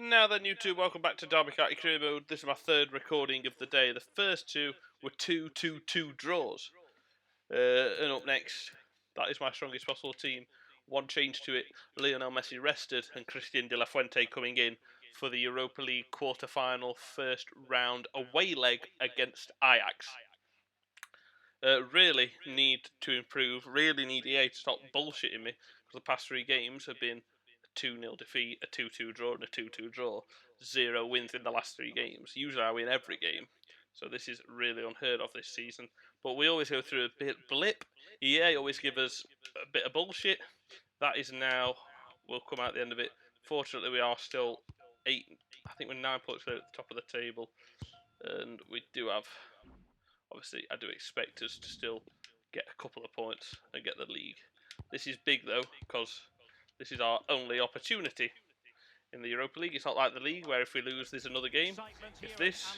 Now then, YouTube, welcome back to Derby County Career Mode. This is my third recording of the day. The first two were 2-2-2 draws. And up next, that is my strongest possible team. One change to it, Lionel Messi rested and Christian De La Fuente coming in for the Europa League quarter-final first round away leg against Ajax. Really need to improve, really need EA to stop bullshitting me, because the past three games have been a 2-0 defeat, a 2-2 draw, and a 2-2 draw. 0 wins in the last three games. Usually I win every game, so this is really unheard of this season. But we always go through a bit blip. EA always give us a bit of bullshit. That is now, we'll come out at the end of it. Fortunately, we are still 8, I think we're 9 points clear at the top of the table, and we do have, obviously, I do expect us to still get a couple of points and get the league. This is big though, because this is our only opportunity in the Europa League. It's not like the league where if we lose there's another game. If this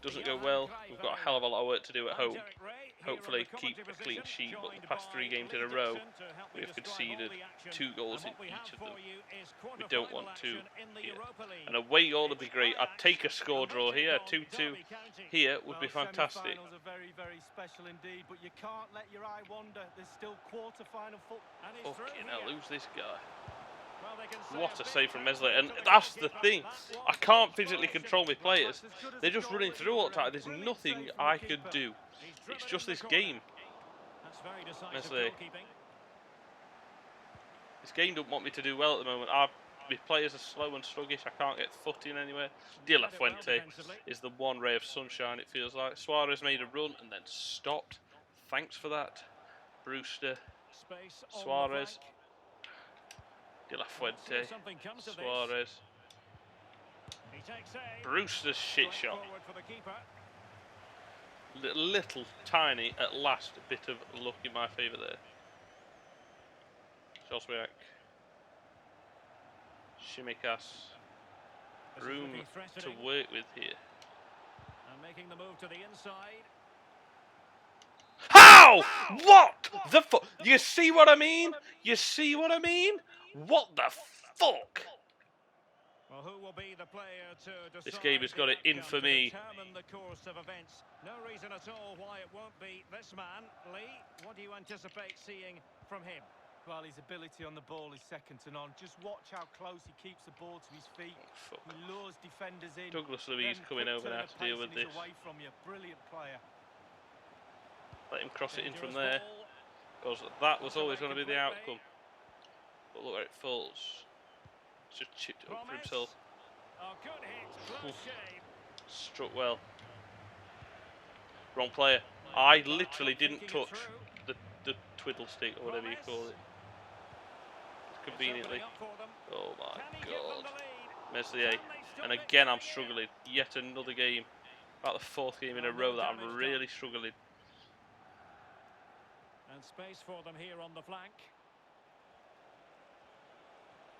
doesn't go well, we've got a hell of a lot of work to do at home. Hopefully keep a clean sheet, but the past three games in a row we have conceded 2 goals in each of them. We don't want to here. An away goal would be great. I'd take a score draw here. 2-2 here would be fantastic. Fucking hell, who's this guy? What a save from Meslier, and that's the thing. I can't physically control my players. They're just running through all the time. There's nothing I could do. It's just this game. Meslier. This game don't want me to do well at the moment. My players are slow and sluggish. I can't get footing anywhere. De La Fuente is the one ray of sunshine, it feels like. Suarez made a run and then stopped. Thanks for that. Brewster. Suarez. De La Fuente, Suarez, Brewster's shit shot. Little tiny, at last, bit of luck in my favour there. Joswiak, Shimikas, room to work with here. Making the move to the inside. How? What the fuck? You see what I mean? You see what I mean? What the fuck? Well, who will be the player to this game has got it in for me. The course of events. No reason at all why it won't be this man. Lee, what do you anticipate seeing from him? Well, his ability on the ball is second to none. Just watch how close he keeps the ball to his feet. He lures defenders in. Douglas Luiz coming over now to deal with this. Away from you. Brilliant player. Let him cross it in from there, because that was always going to be the outcome. But look where it falls. Just chipped it up for himself. Struck well. Wrong player. I literally didn't touch the twiddle stick or whatever you call it. Conveniently. Oh my god. Meslier. And again I'm struggling. Yet another game. About the 4th game in a row that I'm really struggling. And space for them here on the flank.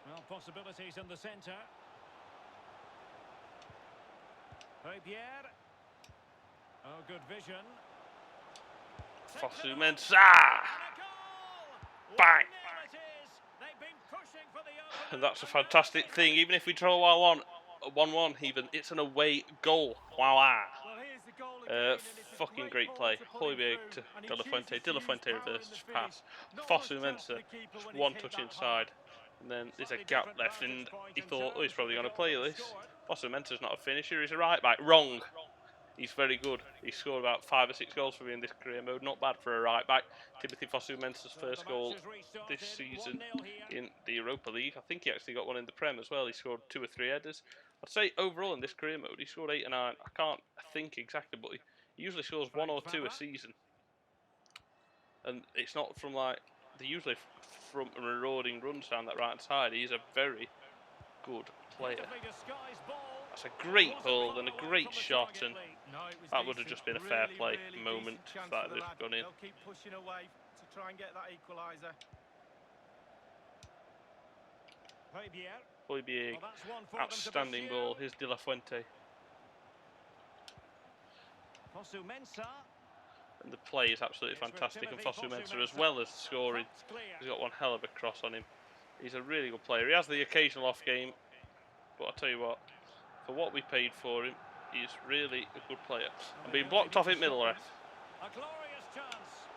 Well, possibilities in the centre. Pierre. Oh, good vision. Fosu Mensah! Bang! And that's a fantastic thing. Even if we draw 1-1, even it's an away goal. Wow! Fucking great play. Højbjerg to De La Fuente. De La Fuente reverse pass. Fosu Mensah, just one touch inside. And then there's a gap left, and he thought, oh, he's probably going to play this. Fosu Mensah's not a finisher, he's a right back. Wrong. He's very good. He scored about 5 or 6 goals for me in this career mode. Not bad for a right back. Timothy Fosu Mensah's first goal this season in the Europa League. I think he actually got one in the Prem as well. He scored 2 or 3 headers. I'd say overall in this career mode, he scored 8 or 9. I can't think exactly, but he usually scores 1 or 2 a season. And it's not from like, they usually from marauding runs down that right hand side. He's a very good player. That's a great ball and a great shot, and that would have just been a fair play moment if that had gone in. They'll keep pushing away to try and get that equaliser. Højbjerg, outstanding ball. Here's De La Fuente. And the play is absolutely fantastic, and Fosu Mensah, as well as scoring, he's got one hell of a cross on him. He's a really good player. He has the occasional off game, but I'll tell you what, for what we paid for him, he's really a good player. I'm being blocked off in middle ref. A glorious chance.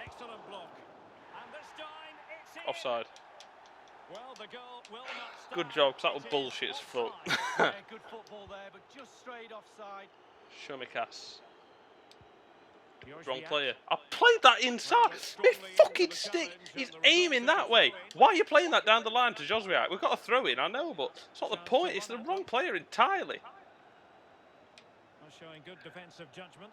Excellent block. And this time it's in. Offside. Well, the goal will not stand. Good job, 'cause that was It is bullshit as fuck. offside. Yeah, good football there, but just straight offside. Shumikas. Here's Wrong the player. act. I played that inside. My fucking stick is aiming that way. Why are you playing that down the line to Joswiak? We've got a throw in, I know, but it's not the point. It's the wrong player entirely. Not showing good defensive judgment.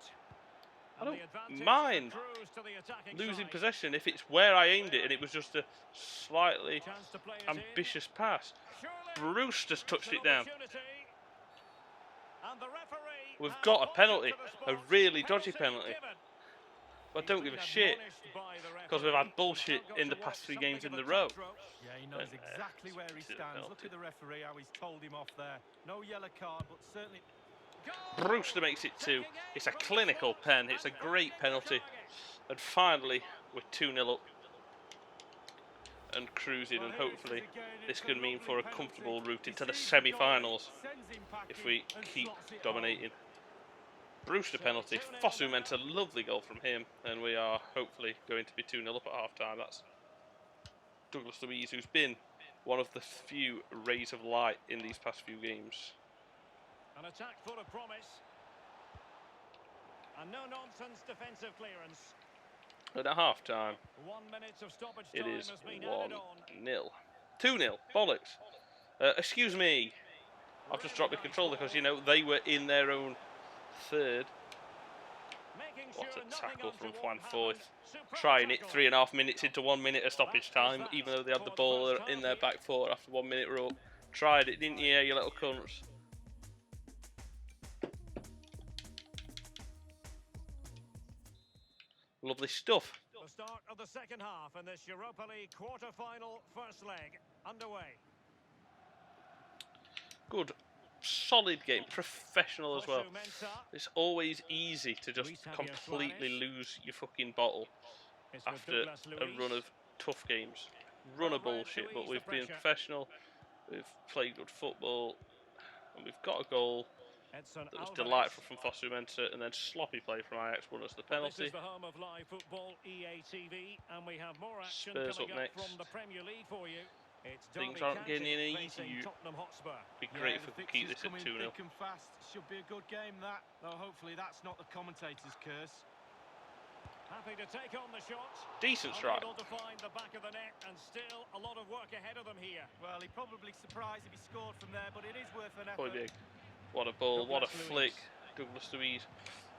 I And don't the advantage mind accrues to the attacking losing side. possession if it's where I aimed it and it was just a slightly Chance to play it ambitious pass. Surely Brewster's it's touched an it down. opportunity. And the referee We've has got a pointed penalty, to the a spot. really dodgy penalty. Given. But I don't give a shit because we've had bullshit in the past 3 games in a row. Yeah, he knows exactly where he stands. Look at the referee, how he's told him off there. No yellow card, but certainly... Brewster makes it 2. It's a clinical pen. It's a great penalty. And finally, we're 2-0 up and cruising. And hopefully, this can mean for a comfortable route into the semi-finals if we keep dominating. Brewster penalty. Fosu meant a lovely goal from him. And we are hopefully going to be 2-0 up at half-time. That's Douglas Luiz, who's been one of the few rays of light in these past few games. An attack full of promise. And no nonsense defensive clearance. And at half time, 1 minute of stoppage it time is has been added on. 1-0. 2-0. Bollocks. Excuse me. I've just dropped the controller because, you know, they were in their own third. Making What sure a nothing tackle from untoward Juan happens. Forth. Superb Trying it tackle. 3.5 minutes into 1 minute of stoppage time, even though they had the ball in their back foot after 1 minute were up. Tried it, didn't you, you little cunts? Lovely stuff. The start of the second half in this Europa League quarter-final first leg underway. Good, solid game, professional as well. It's always easy to just completely lose your fucking bottle after a run of tough games. Run of bullshit, but we've been professional, we've played good football, and we've got a goal that was delightful from Fosu Mensah, and then sloppy play from Ajax won us the penalty. This is the home of live football, EA TV, and we have more action Spurs coming up next. from the Premier League for you. It's Things Derby aren't getting County any facing easier. Tottenham Hotspur. Be great if we could keep this at 2-0. Thick and fast. Should be a good game, that. Though hopefully that's not the commentator's curse. Happy to take on the shot. Decent strike. Unable to find the back of the net, and still a lot of work ahead of them here. Well, he'd probably surprised if he scored from there, but it is worth an effort. Hojbjerg. What a ball, what a flick. Douglas Luiz.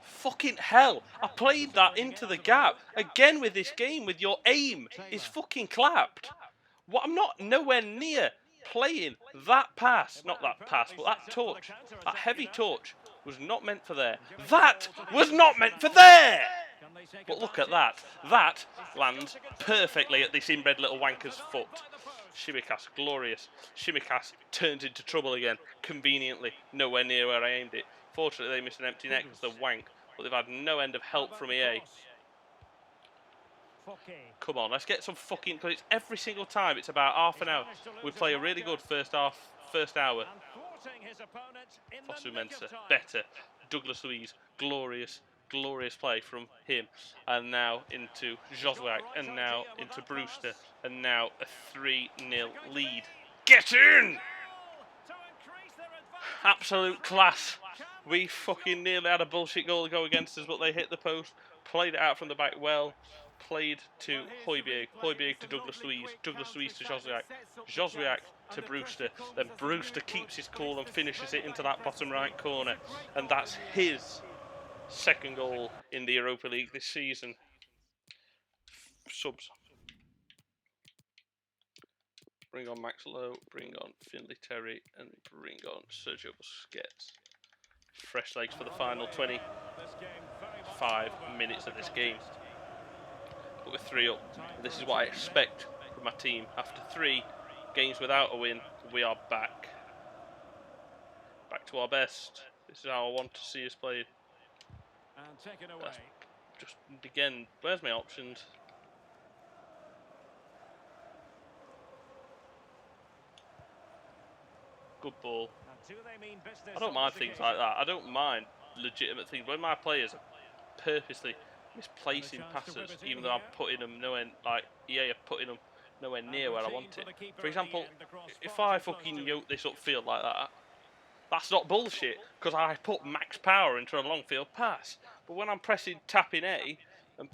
Fucking hell, I played that into the gap. Again with this game, with your aim is fucking clapped. What, I'm not nowhere near playing that pass. Not that pass, but that touch. That heavy touch was not meant for there. That was not meant for there! But look at that. That lands perfectly at this inbred little wanker's foot. Shumikas, glorious. Shumikas turns into trouble again, conveniently, nowhere near where I aimed it. Fortunately, they missed an empty net because they're wank, but they've had no end of help from EA. Come on, let's get some fucking... Because it's every single time, it's about half an hour. We play a really good first hour. Fosu Mensah, better. Douglas Luiz, glorious play from him. And now into Joswiak, and now into Brewster, and now a 3-0 lead. Get in! Absolute class. We fucking nearly had a bullshit goal go against us, but they hit the post, played it out from the back well, played to Hojbjerg, Hojbjerg to Douglas Luiz, Douglas Luiz to Joswiak, Joswiak to Brewster, then Brewster keeps his cool and finishes it into that bottom right corner, and that's his second goal in the Europa League this season. Subs. Bring on Max Lowe, bring on Finley Terry, and bring on Sergio Busquets. Fresh legs for the final 25 minutes of this game. But we're 3 up. This is what I expect from my team. After 3 games without a win, we are back. Back to our best. This is how I want to see us played. And taken away. Just again, where's my options? good ball. And do they mean business I don't on mind this things occasion? like that. I don't mind legitimate things. When my players are purposely misplacing chance to whip passes, it in even though I'm here. putting them nowhere, like EA are putting them nowhere And near where I routine want for it. the keeper For in the example, end. The cross if far I too close fucking to him. yoke this upfield like that, that's not bullshit, because I put max power into a long field pass. But when I'm pressing tapping A and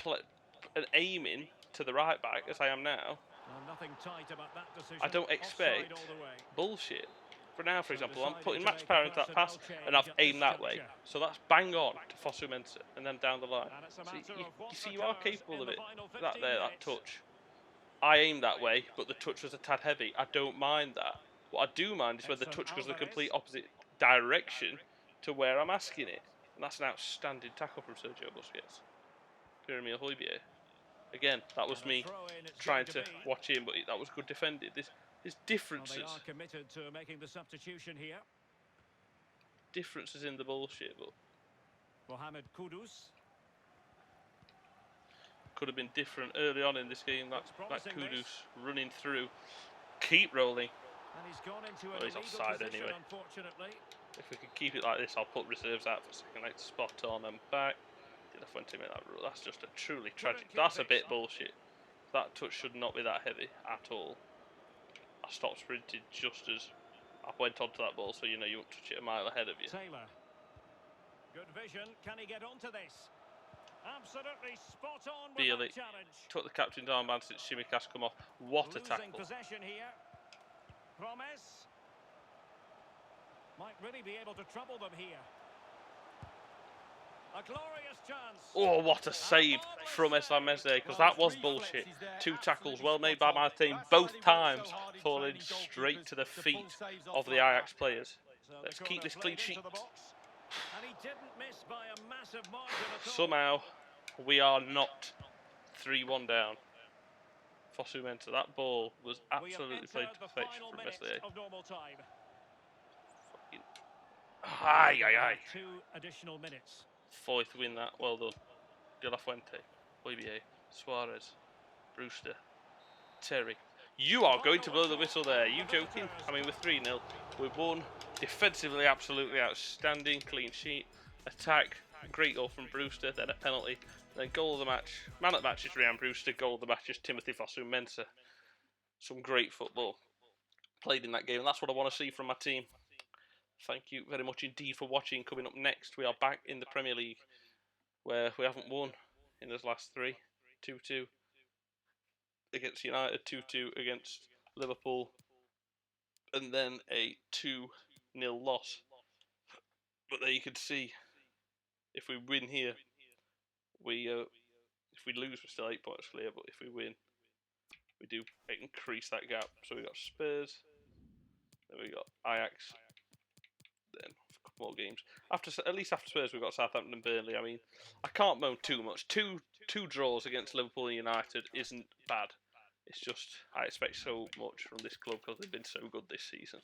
aiming to the right back, as I am now, Well, nothing tight about that decision. I don't Offside expect all the way. bullshit. For now, for So example, I'm deciding putting to max make a power into that pass, personnel and change I've at this aimed that way. juncture. So that's bang on to Fosu Mensah, and then down the line. And it's a So matter of you what see, you are occurs capable in of the it. final That 15 there, that minutes. touch. I aimed that way, but the touch was a tad heavy. I don't mind that. What I do mind is when the Edson touch goes the Alvarez. complete opposite direction to where I'm asking it. And that's an outstanding tackle from Sergio Busquets. Pierre-Emile Højbjerg. Again, that was And a me throw in it's trying going to to be. watch in, but that was good defended. There's Well, they differences. are committed to making the substitution here. Differences in the bullshit, but Mohamed Kudus. could have been different early on in this game. That Looks promising, Kudus this. running through. Keep rolling. And he's gone into an Oh, he's illegal offside position, anyway. unfortunately. If we can keep it like this, I'll put reserves out for second leg. Spot on and back. Did I Fuente make that rule? That's just a truly tragic. That's a bit bullshit. That touch should not be that heavy at all. I stopped sprinting just as I went onto that ball, so you know you won't touch it a mile ahead of you. Taylor. Good vision. Can he get onto this? Absolutely spot on with Bealey that challenge. took the captain's armband since Shimikas come off. What a Losing tackle. possession here. Promise. Might really be able to trouble them here. A glorious chance. Oh, what a save from Eslam Mezde, because that was bullshit. Two tackles well made by my team, both times falling straight to the feet of the Ajax players. So Let's the keep corner this clean played sheet. into the box. And he didn't miss by a massive margin at all. Somehow, we are not 3-1 down. Fosu Mensah, that ball was absolutely played to perfection from Meslier. Of normal time. Aye, aye, aye. 2 additional minutes. Fourth win that, well done. De La Fuente, Højbjerg, Suarez, Brewster, Terry. You are going to blow the whistle there. Are you joking? I mean, we're 3-0. We've won. Defensively, absolutely outstanding. Clean sheet. Attack. Great goal from Brewster. Then a penalty. Then goal of the match. Man of the match is Ryan Brewster. Goal of the match is Timothy Fosu Mensah. Some great football played in that game. And that's what I want to see from my team. Thank you very much indeed for watching. Coming up next, we are back in the Premier League, where we haven't won in those last 3. 2-2 against United, 2-2 against Liverpool, and then a 2-0 loss. But there you can see, if we win here, if we lose, we're still 8 points clear. But if we win, we do increase that gap. So we got Spurs, then we got Ajax, then a couple more games. At least after Spurs, we've got Southampton and Burnley. I mean, I can't moan too much. Two draws against Liverpool and United isn't bad. It's just I expect so much from this club because they've been so good this season.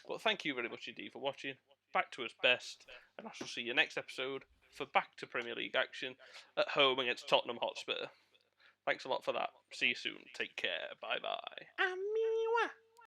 But thank you very much indeed for watching. Back to us best, and I shall see you next episode for back to Premier League action at home against Tottenham Hotspur. Thanks a lot for that. See you soon. Take care. Bye bye.